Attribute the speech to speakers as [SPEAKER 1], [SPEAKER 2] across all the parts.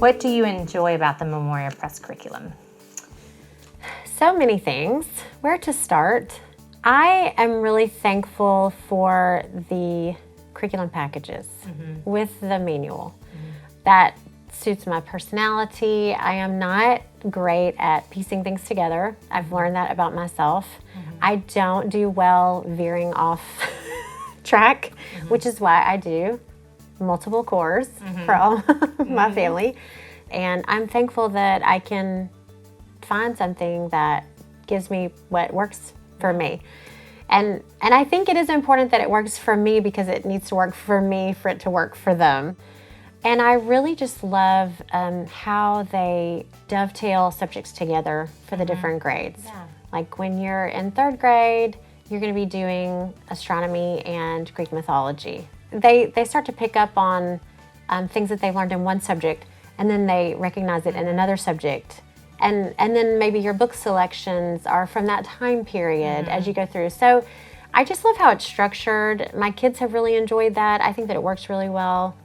[SPEAKER 1] What do you enjoy about the Memoria Press Curriculum?
[SPEAKER 2] So many things. Where to start? I am really thankful for the curriculum packages with the manual. That suits my personality. I am not great at piecing things together. I've learned that about myself. I don't do well veering off track, which is why I do multiple cores for all my family. And I'm thankful that I can find something that gives me what works for me. And I think it is important that it works for me because it needs to work for me for it to work for them. And I really just love how they dovetail subjects together for the different grades.
[SPEAKER 1] Yeah.
[SPEAKER 2] Like when you're in third grade, you're going to be doing astronomy and Greek mythology. They start to pick up on things that they learned in one subject, and then they recognize it in another subject. And then maybe your book selections are from that time period as you go through. So I just love how it's structured. My kids have really enjoyed that. I think that it works really well.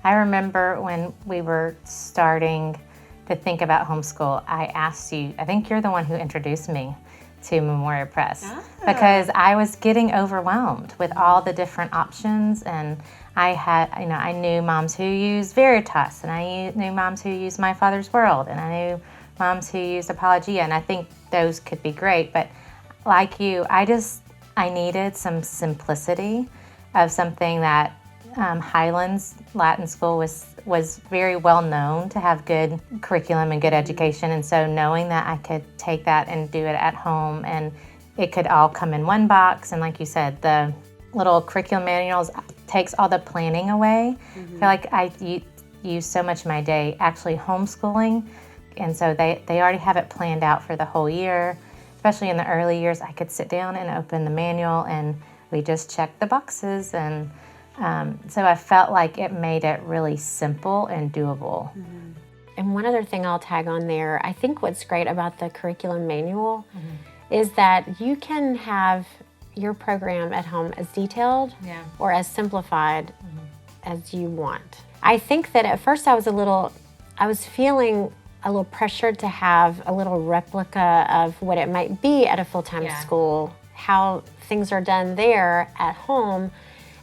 [SPEAKER 1] I remember when we were starting to think about homeschool, I asked you, I think you're the one who introduced me to Memoria Press because I was getting overwhelmed with all the different options, and I knew moms who used Veritas, and I knew moms who used My Father's World, and I knew moms who used Apologia, and I think those could be great, but like you, I needed some simplicity of something that Highlands Latin School was very well known to have good curriculum and good education, and so knowing that I could take that and do it at home and it could all come in one box, and like you said, the little curriculum manuals takes all the planning away. I feel like I use so much of my day actually homeschooling, and so they already have it planned out for the whole year. Especially in the early years, I could sit down and open the manual and we just check the boxes, and so I felt like it made it really simple and doable.
[SPEAKER 2] And one other thing I'll tag on there, I think what's great about the curriculum manual is that you can have your program at home as detailed or as simplified as you want. I think that at first I was feeling a little pressured to have a little replica of what it might be at a full-time school, how things are done there at home.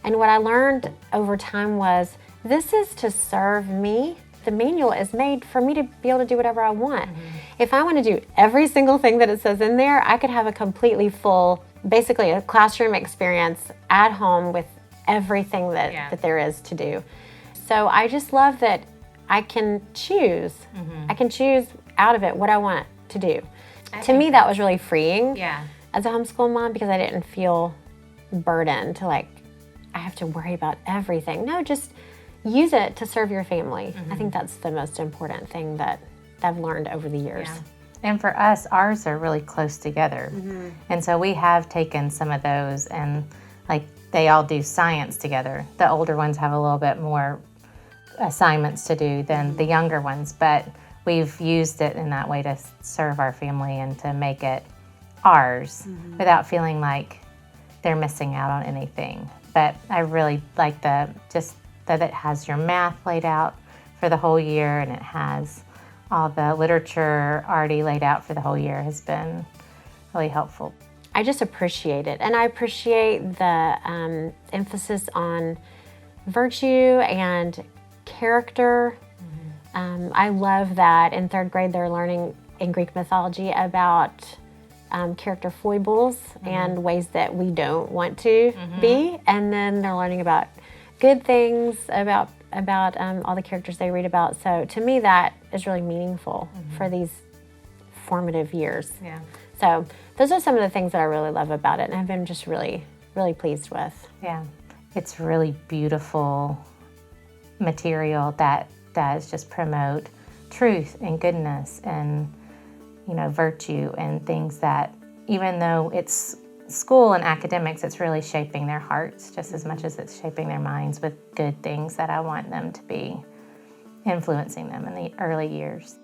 [SPEAKER 2] And what I learned over time was, this is to serve me. The manual is made for me to be able to do whatever I want. If I want to do every single thing that it says in there, I could have a completely full, basically a classroom experience at home with everything that there is to do. So I just love that I can choose. I can choose out of it what I want to do. To me, that was really freeing as a homeschool mom, because I didn't feel burdened to I have to worry about everything. No, just use it to serve your family. I think that's the most important thing that I've learned over the years.
[SPEAKER 1] And for us, ours are really close together. And so we have taken some of those, and they all do science together. The older ones have a little bit more assignments to do than the younger ones, but we've used it in that way to serve our family and to make it ours without feeling like they're missing out on anything. But I really like that it has your math laid out for the whole year, and it has all the literature already laid out for the whole year. Has been really helpful.
[SPEAKER 2] I just appreciate it, and I appreciate the emphasis on virtue and character. I love that in third grade they're learning in Greek mythology about character foibles and ways that we don't want to be, and then they're learning about good things about all the characters they read about. So to me, that is really meaningful for these formative years. So those are some of the things that I really love about it, and I've been just really, really pleased with.
[SPEAKER 1] It's really beautiful material that does just promote truth and goodness and virtue and things that, even though it's school and academics, it's really shaping their hearts just as much as it's shaping their minds with good things that I want them to be influencing them in the early years.